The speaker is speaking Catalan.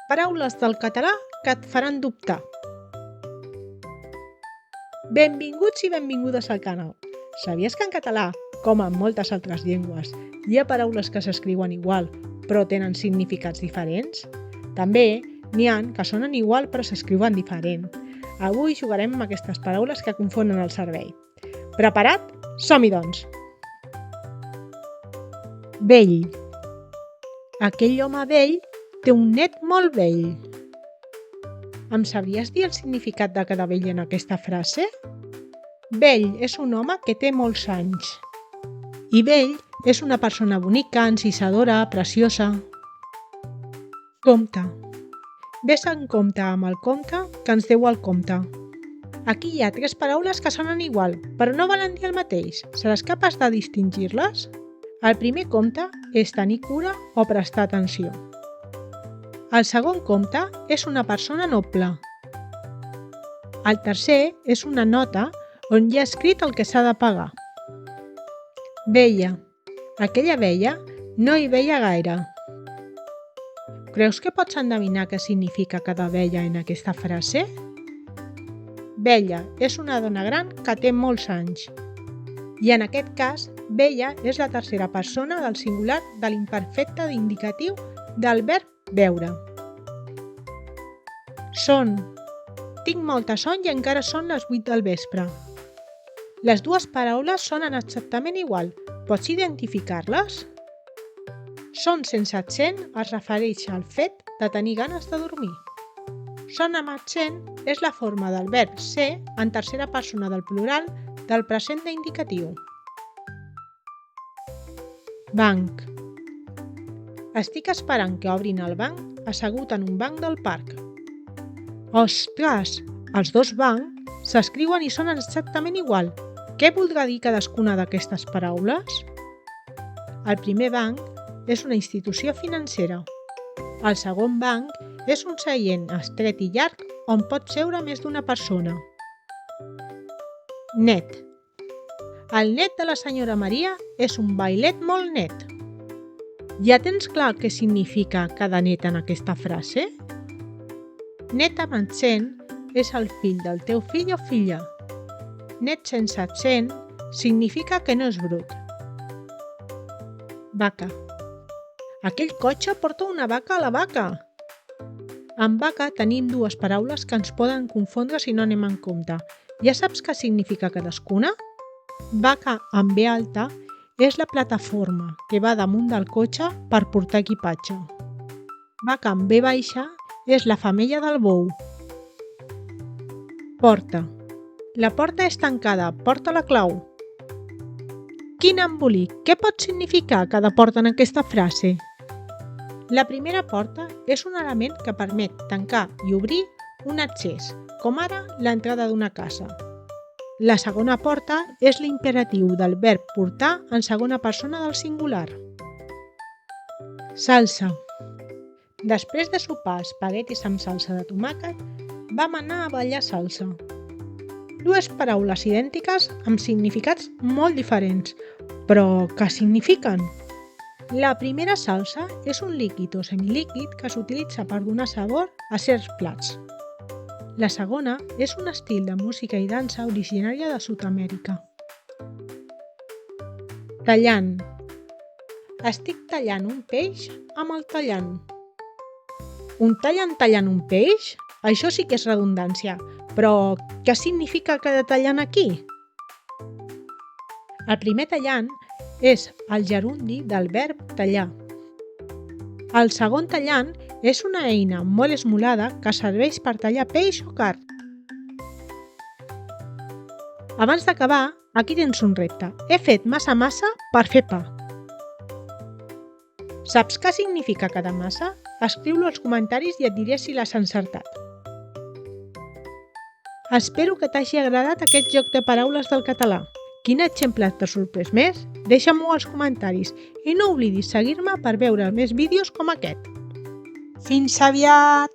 Paraules del català que et faran dubtar. Benvinguts i benvingudes al canal. Sabies que en català, com en moltes altres llengües, hi ha paraules que s'escriuen igual, però tenen significats diferents? També n'hi ha que sonen igual però s'escriuen diferent. Avui jugarem amb aquestes paraules que confonen el cervell. Preparat? Som-hi, doncs! Vell. Aquell home vell té un net molt vell. Em sabries dir el significat de cada vell en aquesta frase? Vell és un home que té molts anys. I vell és una persona bonica, encisadora, preciosa. Compte. Ves en compte amb el compte que ens deu el compte. Aquí hi ha 3 paraules que sonen igual, però no volen dir el mateix. Seràs capaç de distingir-les? El primer compte és tenir cura o prestar atenció. El segon compte és una persona noble. El tercer és una nota on hi ha escrit el que s'ha de pagar. Veia. Aquella veia no hi veia gaire. Creus que pots endevinar què significa cada veia en aquesta frase? Vella és una dona gran que té molts anys. I en aquest cas, veia és la tercera persona del singular de l'imperfecte d'indicatiu del verb veure. Son. Tinc molta son i encara són les 8 del vespre. Les dues paraules sonen exactament igual. Pots identificar-les? Son sense accent es refereix al fet de tenir ganes de dormir. Son amb accent és la forma del verb ser en tercera persona del plural del present d'indicatiu. Banc. Estic esperant que obrin el banc assegut en un banc del parc. Ostres! Els dos bancs s'escriuen i sonen exactament igual. Què voldrà dir cadascuna d'aquestes paraules? El primer banc és una institució financera. El segon banc és un seient estret i llarg on pot seure més d'una persona. Net. El net de la senyora Maria és un vailet molt net. Ja tens clar què significa cada net en aquesta frase? Net amb accent és el fill del teu fill o filla. Net sense accent significa que no és brut. Vaca. Aquell cotxe porta una vaca a la vaca. Amb vaca tenim dues paraules que ens poden confondre si no anem en compte. Ja saps què significa cadascuna? Vaca amb V alta és la plataforma que va damunt del cotxe per portar equipatge. Vaca amb V baixa és la femella del bou. Porta. La porta és tancada, porta la clau. Quin embolic! Què pot significar cada porta en aquesta frase? La primera porta és un element que permet tancar i obrir un accés, com ara l'entrada d'una casa. La segona porta és l'imperatiu del verb portar en segona persona del singular. Salsa. Després de sopar espaguetis amb salsa de tomàquet, vam anar a ballar salsa. Dues paraules idèntiques amb significats molt diferents, però què signifiquen? La primera salsa és un líquid o semilíquid que s'utilitza per donar sabor a certs plats. La segona és un estil de música i dansa originària de Sud-amèrica. Tallant. Estic tallant un peix amb el tallant. Un tallant un peix? Això sí que és redundància, però què significa cada tallant aquí? El primer tallant és el gerundi del verb tallar. El segon tallant és una eina molt esmolada que serveix per tallar peix o carn. Abans d'acabar, aquí tens un repte. He fet massa per fer pa. Saps què significa cada massa? Escriu-lo als comentaris i et diré si l'has encertat. Espero que t'hagi agradat aquest joc de paraules del català. Quin exemple t'ha sorprès més? Deixa-m'ho als comentaris i no oblidis seguir-me per veure més vídeos com aquest. Fins aviat!